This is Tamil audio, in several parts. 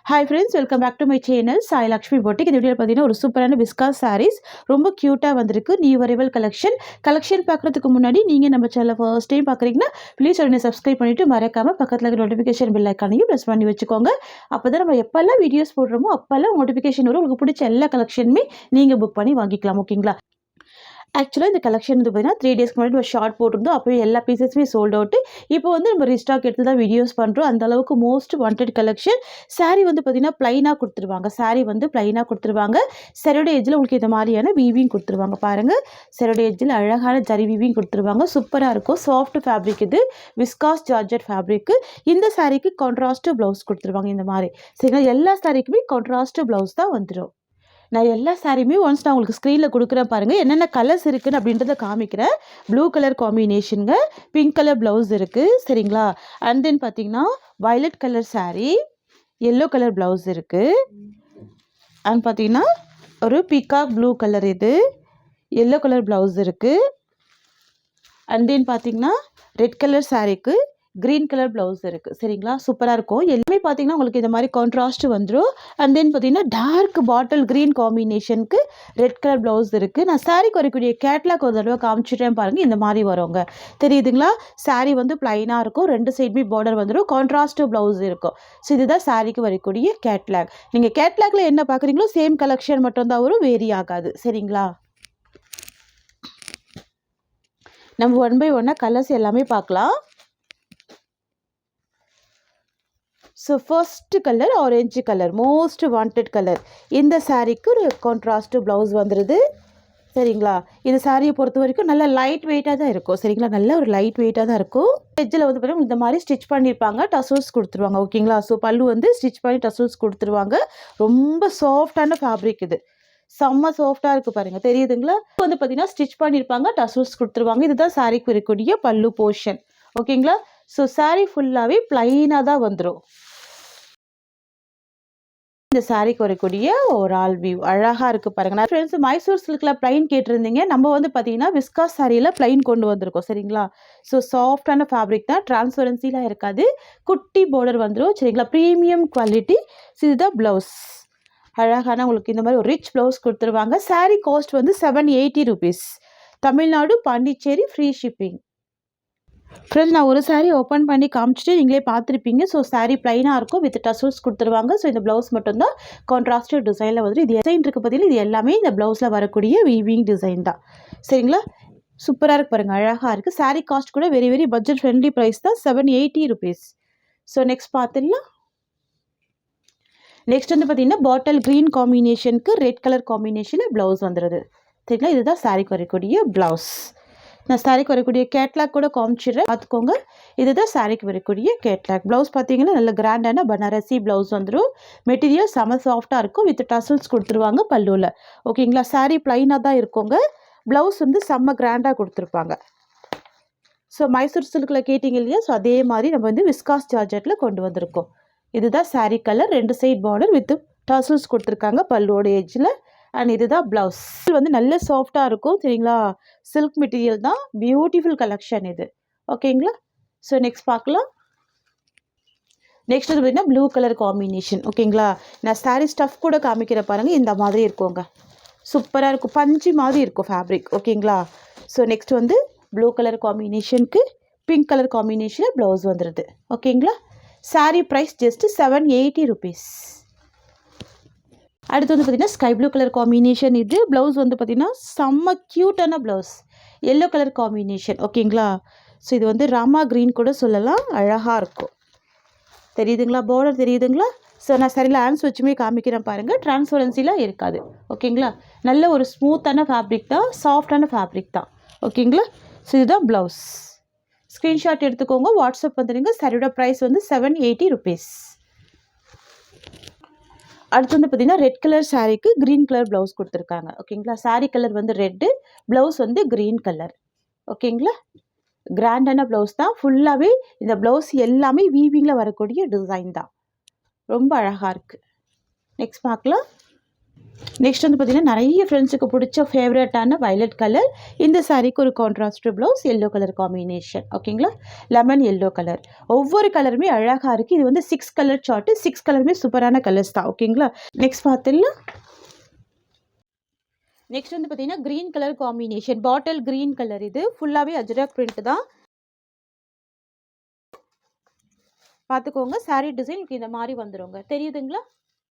Hi friends, welcome back to my channel Sai Lakshmi Boutique. இந்த வீடியோல பாத்தீங்கன்னா ஒரு சூப்பரான விஸ்காஸ் sarees ரொம்ப கியூட்டா வந்திருக்கு. நியூ அரைவல் கலெக்ஷன் பார்க்கறதுக்கு முன்னாடி நீங்க நம்ம சேனலை ஃபர்ஸ்ட் டைம் பார்க்கறீங்கன்னா ப்ளீஸ் உடனே சப்ஸ்கிரைப் பண்ணிட்டு மறக்காம பக்கத்துல இருக்க நோட்டிஃபிகேஷன் பெல் ஐகானையும் பிரஸ் பண்ணி வச்சுக்கோங்க. அப்பதான் நம்ம எப்பெல்லாம் வீடியோஸ் போடுறோமோ அப்பெல்லாம் நோட்டிஃபிகேஷன் வரும். உங்களுக்கு பிடிச்ச எல்லா கலெக்ஷனுமே நீங்க புக் பண்ணி வாங்கிக்கலாம். ஓகேங்களா? ஆக்சுவலாக இந்த கலெக்ஷன் வந்து பார்த்தீங்கன்னா 3 டேஸ்க்கு முன்னாடி ஒரு ஷார்ட் போட்டிருந்தோம். அப்போயே எல்லா பீசஸுமே சோல்ட் அவுட்டு. இப்போ வந்து நம்ம ரீஸ்டாக் எடுத்து தான் வீடியோஸ் பண்ணுறோம். அந்த அளவுக்கு மோஸ்ட் வாண்டட் கலெக்ஷன். சாரீ வந்து பார்த்தீங்கன்னா ப்ளைனாக கொடுத்துருவாங்க. சாரீ வந்து ப்ளைனாக கொடுத்துருவாங்க. செரோட எஜ்ஜில் உங்களுக்கு இந்த மாதிரியான வீவிங் கொடுத்துருவாங்க. பாருங்கள், செரோட எஜ்ஜில் அழகான ஜரி வீவிங் கொடுத்துருவாங்க. சூப்பராக இருக்கும். சாஃப்ட் ஃபேப்ரிக் இது. Viscose georgette fabric. இந்த சாரீக்கு கான்ட்ராஸ்ட் ப்ளவுஸ் கொடுத்துருவாங்க. இந்த மாதிரி சரிங்களா? எல்லா சாரீக்குமே கான்ட்ராஸ்ட் ப்ளவுஸ் தான் வந்துடும். நான் எல்லா சாரியுமே ஒன்ஸ் நான் உங்களுக்கு ஸ்க்ரீனில் கொடுக்குறேன் பாருங்கள். என்னென்ன கலர்ஸ் இருக்குன்னு அப்படின்றத காமிக்கிறேன். ப்ளூ கலர் காம்பினேஷனுங்க, பிங்க் கலர் ப்ளவுஸ் இருக்குது சரிங்களா. அண்ட் தென் பார்த்தீங்கன்னா violet colour sari, yellow colour blouse இருக்குது. அண்ட் பார்த்தீங்கன்னா ஒரு பீகாக் ப்ளூ கலர், இது எல்லோ கலர் ப்ளவுஸ் இருக்குது. அண்ட் தென் பார்த்தீங்கன்னா ரெட் கலர் சாரீக்கு க்ரீன் கலர் ப்ளவுஸ் இருக்குது சரிங்களா. சூப்பராக இருக்கும். எல்லாமே பார்த்தீங்கன்னா உங்களுக்கு இந்த மாதிரி கான்ட்ராஸ்ட் வந்துடும். அண்ட் தென் பார்த்தீங்கன்னா டார்க் பாட்டில் க்ரீன் காம்பினேஷனுக்கு ரெட் கலர் ப்ளவுஸ் இருக்குது. நான் சாரீக்கு வரக்கூடிய கேட்லாக் ஒரு தடவை காமிச்சிட்டேன் பாருங்கள். இந்த மாதிரி வருங்க, தெரியுதுங்களா? சாரீ வந்து ப்ளைனாக இருக்கும். ரெண்டு சைடுமே பார்டர் வந்துடும். கான்ட்ராஸ்ட் ப்ளவுஸ் இருக்கும். ஸோ இதுதான் சாரீக்கு வரக்கூடிய கேட்லாக். நீங்கள் கேட்லாகில் என்ன பார்க்குறீங்களோ சேம் கலெக்ஷன் மட்டும்தான் வரும், வேரி ஆகாது சரிங்களா. நம்ம 1 by 1 கலர்ஸ் எல்லாமே பார்க்கலாம். So first colour orange colour, most wanted colour. இந்த சாரீக்கு ஒரு கான்ட்ராஸ்ட் ப்ளவுஸ் வந்துடுது சரிங்களா. இந்த சாரியை பொறுத்த வரைக்கும் நல்ல லைட் வெயிட்டாக தான் இருக்கும் சரிங்களா. நல்ல ஒரு லைட் வெயிட்டாக தான் இருக்கும். எஜ்ஜில் வந்து பார்த்தீங்கன்னா இந்த மாதிரி ஸ்டிச் பண்ணியிருப்பாங்க. டசல்ஸ் கொடுத்துருவாங்க ஓகேங்களா. ஸோ பல்லு வந்து ஸ்டிச் பண்ணி டசல்ஸ் கொடுத்துருவாங்க. ரொம்ப சாஃப்டான ஃபேப்ரிக் இது. செம்ம சாஃப்டாக இருக்குது பாருங்கள், தெரியுதுங்களா? வந்து பார்த்தீங்கன்னா ஸ்டிச் பண்ணியிருப்பாங்க, டசல்ஸ் கொடுத்துருவாங்க. இதுதான் சாரீக்கு வரக்கூடிய பல்லு போர்ஷன் ஓகேங்களா. ஸோ சாரீ ஃபுல்லாகவே ப்ளைனாக தான் வந்துடும். இந்த சாரீக்கு வரக்கூடிய ஒரு ஆல் வியூ அழகாக இருக்குது பாருங்கள். நான் ஃப்ரெண்ட்ஸ் மைசூர் சில்கில் ப்ளைன் கேட்டிருந்தீங்க. நம்ம வந்து பார்த்தீங்கன்னா விஸ்காஸ் சாரியில் ப்ளைன் கொண்டு வந்திருக்கோம் சரிங்களா. ஸோ சாஃப்டான ஃபேப்ரிக் தான், டிரான்ஸ்பரன்சிலாம் இருக்காது. குட்டி பார்டர் வந்துடும் சரிங்களா. Premium quality. இதுதான் ப்ளவுஸ். அழகான உங்களுக்கு இந்த மாதிரி ஒரு ரிச் ப்ளவுஸ் கொடுத்துருவாங்க. சாரீ காஸ்ட் வந்து 780 rupees. Tamil Nadu, Pondicherry, free shipping. Friends நான் ஒரு சாரீ ஓப்பன் பண்ணி காமிச்சிட்டு நீங்களே பார்த்துருப்பீங்க. ஸோ சாரீ ப்ளைனாக இருக்கும், வித் டசல்ஸ் கொடுத்துருவாங்க. ஸோ இந்த ப்ளவுஸ் மட்டும்தான் கான்ட்ராஸ்ட் டிசைனில் வந்துடும். இது டிசைன் இருக்குது பார்த்தீங்கன்னா, இது எல்லாமே இந்த ப்ளவுஸில் வரக்கூடிய வீவிங் டிசைன் தான் சரிங்களா. சூப்பராக இருக்குது பாருங்கள், அழகாக இருக்குது. சாரீ காஸ்ட் கூட very very budget friendly price தான், 780 rupees. ஸோ நெக்ஸ்ட் பார்த்துடலாம். நெக்ஸ்ட் வந்து பார்த்தீங்கன்னா பாட்டில் க்ரீன் காம்பினேஷனுக்கு ரெட் கலர் காம்பினேஷனில் ப்ளவுஸ் வந்துடுது சரிங்களா. இதுதான் சாரீக்கு வரக்கூடிய ப்ளவுஸ். நான் சாரீக்கு வரக்கூடிய கேட்லாக் கூட காமிச்சிடுறேன், பார்த்துக்கோங்க. இதுதான் சாரீக்கு வரக்கூடிய கேட்லாக். ப்ளவுஸ் பார்த்தீங்கன்னா நல்ல கிராண்டான பனாரசி ப்ளவுஸ் வந்துடும். மெட்டீரியல் செம சாஃப்டாக இருக்கும். வித் டசல்ஸ் கொடுத்துருவாங்க பல்லுவில் ஓகேங்களா. சாரீ ப்ளைனாக தான் இருக்குங்க. ப்ளவுஸ் வந்து செம்ம கிராண்டாக கொடுத்துருப்பாங்க. ஸோ மைசூர் சில்கில் கேட்டிங்க இல்லையா, ஸோ அதே மாதிரி நம்ம வந்து விஸ்காஸ் ஜார்ஜெட்டில் கொண்டு வந்திருக்கோம். இதுதான் sari colour. 2 side border with tassels கொடுத்துருக்காங்க பல்லுவோட எஜ்ஜில். அண்ட் இதுதான் ப்ளவுஸ். வந்து நல்ல சாஃப்டாக இருக்கும் சரிங்களா. சில்க் மெட்டீரியல் தான். பியூட்டிஃபுல் கலெக்ஷன் இது ஓகேங்களா. ஸோ நெக்ஸ்ட் பார்க்கலாம். நெக்ஸ்ட் வந்து பார்த்தீங்கன்னா ப்ளூ கலர் காம்பினேஷன் ஓகேங்களா. நான் சாரீ ஸ்டஃப் கூட காமிக்கிற பாருங்கள். இந்த மாதிரி இருக்குங்க, சூப்பராக இருக்கும். பஞ்சு மாதிரி இருக்கும் ஃபேப்ரிக் ஓகேங்களா. ஸோ நெக்ஸ்ட் வந்து ப்ளூ கலர் காம்பினேஷனுக்கு பிங்க் கலர் காம்பினேஷனில் ப்ளவுஸ் வந்துடுது ஓகேங்களா. Sari price just 780 rupees. அடுத்து வந்து பார்த்தீங்கன்னா ஸ்கை ப்ளூ கலர் காம்பினேஷன். இது ப்ளவுஸ் வந்து பார்த்தீங்கன்னா செம்ம க்யூட்டான ப்ளவுஸ். எல்லோ கலர் காம்பினேஷன் ஓகேங்களா. ஸோ இது வந்து ராமா க்ரீன் கூட சொல்லலாம், அழகாக இருக்கும். தெரியுதுங்களா, பார்டர் தெரியுதுங்களா. ஸோ நான் சரியில் ஹேண்ட்ஸ் வச்சுமே காமிக்கிறேன் பாருங்கள். டிரான்ஸ்பரன்சிலாம் இருக்காது ஓகேங்களா. நல்ல ஒரு ஸ்மூத்தான ஃபேப்ரிக் தான், சாஃப்டான ஃபேப்ரிக் தான் ஓகேங்களா. ஸோ இதுதான் ப்ளவுஸ். ஸ்க்ரீன்ஷாட் எடுத்துக்கோங்க, வாட்ஸ்அப் வந்துடுங்க. சரியோட ப்ரைஸ் வந்து 780 rupees. அடுத்து வந்து பார்த்தீங்கன்னா ரெட் கலர் சாரீக்கு க்ரீன் கலர் ப்ளவுஸ் கொடுத்துருக்காங்க ஓகேங்களா. சாரீ கலர் வந்து ரெட்டு, ப்ளவுஸ் வந்து க்ரீன் கலர் ஓகேங்களா. கிராண்டான ப்ளவுஸ் தான். ஃபுல்லாகவே இந்த ப்ளவுஸ் எல்லாமே வீவிங்கில் வரக்கூடிய டிசைன் தான். ரொம்ப அழகாக இருக்குது. நெக்ஸ்ட் பார்க்கலாம். நெக்ஸ்ட் வந்து பார்த்தீங்கன்னா நிறைய ஃப்ரெண்ட்ஸுக்கு பிடிச்ச ஃபேவரட்டான வயலட் கலர். இந்த சாரீக்கு ஒரு contrast blouse, yellow colour combination. ஓகேங்களா, லெமன் எல்லோ கலர். ஒவ்வொரு கலருமே அழகாக இருக்குது. இது வந்து 6 கலர் சார்ட்டு. 6 கலருமே சூப்பரான கலர்ஸ் தான். ஓகேங்களா, நெக்ஸ்ட் பார்த்துடலாம். நெக்ஸ்ட் வந்து பார்த்தீங்கன்னா green colour combination, bottle green colour. இது ஃபுல்லாகவே அஜ்ரக் பிரிண்ட் தான். பார்த்துக்கோங்க, சாரீ டிசைன் இந்த மாதிரி வந்துடுங்க, தெரியுதுங்களா?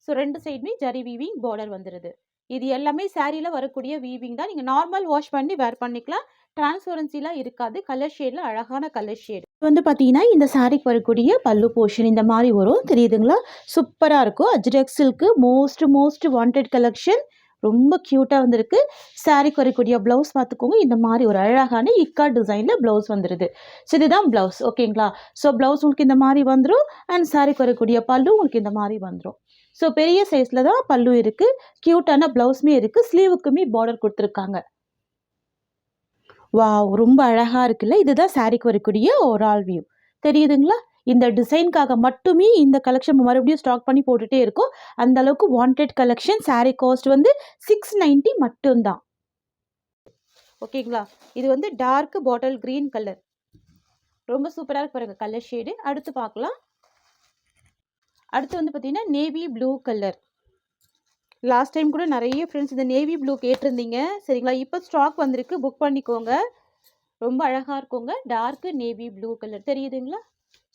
ஸோ 2 சைடுமே ஜரி வீவிங் பார்டர் வந்துடுது. இது எல்லாமே சாரியில் வரக்கூடிய வீவிங் தான். நீங்கள் நார்மல் வாஷ் பண்ணி வேர் பண்ணிக்கலாம். டிரான்ஸ்பரன்சிலாம் இருக்காது. கலர் ஷேடில் அழகான கலர் ஷேடு வந்து பார்த்தீங்கன்னா இந்த சாரிக்கு வரக்கூடிய பல்லு போர்ஷன் இந்த மாதிரி வரும், தெரியுதுங்களா? சூப்பராக இருக்கும். Ajrakh silk most wanted collection. ரொம்ப க்யூட்டாக வந்திருக்கு. சாரிக்கு வரக்கூடிய ப்ளவுஸ் பார்த்துக்கோங்க, இந்த மாதிரி ஒரு அழகான இக்கா டிசைனில் ப்ளவுஸ் வந்துடுது. ஸோ இதுதான் ப்ளவுஸ். ஓகேங்களா, ஸோ ப்ளவுஸ் உங்களுக்கு இந்த மாதிரி வந்துடும். அண்ட் சாரிக்கு வரக்கூடிய பல்லு உங்களுக்கு இந்த மாதிரி வந்துடும். ஸோ பெரிய சைஸில் தான் பல்லு இருக்குது. க்யூட்டான ப்ளவுஸுமே இருக்குது. ஸ்லீவுக்குமே பார்டர் கொடுத்துருக்காங்க. வாவ், ரொம்ப அழகாக இருக்குல்ல? இதுதான் சாரிக்கு வரக்கூடிய ஓவரால் வியூ, தெரியுதுங்களா? இந்த டிசைனுக்காக மட்டுமே இந்த கலெக்ஷன் மறுபடியும் ஸ்டாக் பண்ணி போட்டுகிட்டே இருக்கும். அந்த அளவுக்கு வாண்டட் கலெக்ஷன். சாரீ காஸ்ட் வந்து 690 மட்டும்தான். ஓகேங்களா, இது வந்து டார்க் பாட்டில் க்ரீன் கலர். ரொம்ப சூப்பராக இருக்கு பாருங்க கலர் ஷேடு. அடுத்து பார்க்கலாம். அடுத்து வந்து பார்த்தீங்கன்னா navy blue colour. Last time கூட நிறைய ஃப்ரெண்ட்ஸ் இந்த நேவி ப்ளூ கேட்டிருந்தீங்க, சரிங்களா? இப்போ ஸ்டாக் வந்திருக்கு, புக் பண்ணிக்கோங்க. ரொம்ப அழகாக இருக்குங்க. டார்க் நேவி ப்ளூ கலர், தெரியுதுங்களா?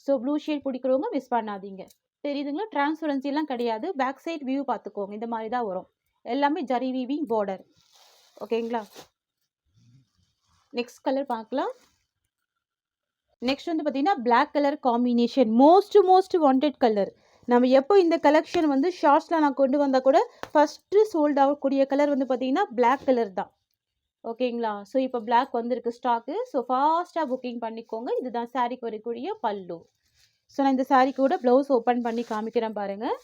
ஸோ ப்ளூ ஷேட் பிடிக்கிறவங்க மிஸ் பண்ணாதீங்க, தெரியுதுங்களா? டிரான்ஸ்பரன்சிலாம் கிடையாது. பேக் சைட் வியூ பார்த்துக்கோங்க, இந்த மாதிரி தான் வரும். எல்லாமே ஜரி வீவிங் பார்டர். ஓகேங்களா, நெக்ஸ்ட் கலர் பார்க்கலாம். நெக்ஸ்ட் வந்து பார்த்தீங்கன்னா black colour combination, most wanted colour. நம்ம எப்போ இந்த கலெக்ஷன் வந்து ஷார்ட்ஸில் நான் கொண்டு வந்தால் கூட ஃபஸ்ட்டு சோல்ட் ஆகக்கூடிய கலர் வந்து பார்த்தீங்கன்னா பிளாக் கலர் தான். ஓகேங்களா, ஸோ இப்போ பிளாக் வந்திருக்கு ஸ்டாக்கு. ஸோ ஃபாஸ்ட்டாக புக்கிங் பண்ணிக்கோங்க. இதுதான் சாரிக்கு வரக்கூடிய பல்லு. ஸோ நான் இந்த சாரீ கூட ப்ளவுஸ் ஓப்பன் பண்ணி காமிக்கிறேன் பாருங்கள்.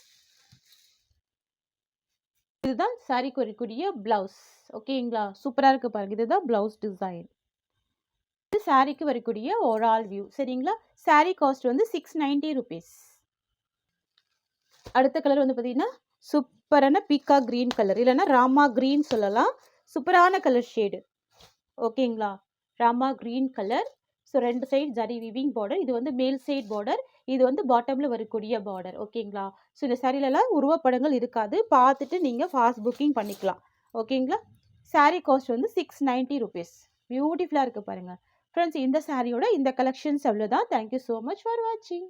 இதுதான் சாரிக்கு வரக்கூடிய ப்ளவுஸ். ஓகேங்களா, சூப்பராக இருக்குது பாருங்கள். இதுதான் ப்ளவுஸ் டிசைன். இது சாரிக்கு வரக்கூடிய ஓவரால் வியூ, சரிங்களா? சாரீ காஸ்ட் வந்து 690 ருபீஸ். அடுத்த கலர் வந்து பார்த்தீங்கன்னா சூப்பரான பீக்கா க்ரீன் கலர், இல்லைன்னா ராமா க்ரீன் சொல்லலாம். சூப்பரான கலர் ஷேடு. ஓகேங்களா, Rama green colour. So 2 side zari weaving border. இது வந்து மேல் சைட் பார்டர், இது வந்து பாட்டமில் வரக்கூடிய பார்டர். ஓகேங்களா, ஸோ இந்த சாரிலலாம் உருவப்படங்கள் இருக்காது. பார்த்துட்டு நீங்கள் ஃபாஸ்ட் புக்கிங் பண்ணிக்கலாம். ஓகேங்களா, சாரீ காஸ்ட் வந்து 690 ருபீஸ். பியூட்டிஃபுல்லாக இருக்குது பாருங்கள் ஃப்ரெண்ட்ஸ். இந்த சாரியோட இந்த கலெக்ஷன்ஸ் அவ்வளோதான். தேங்க்யூ ஸோ மச் ஃபார் வாட்சிங்.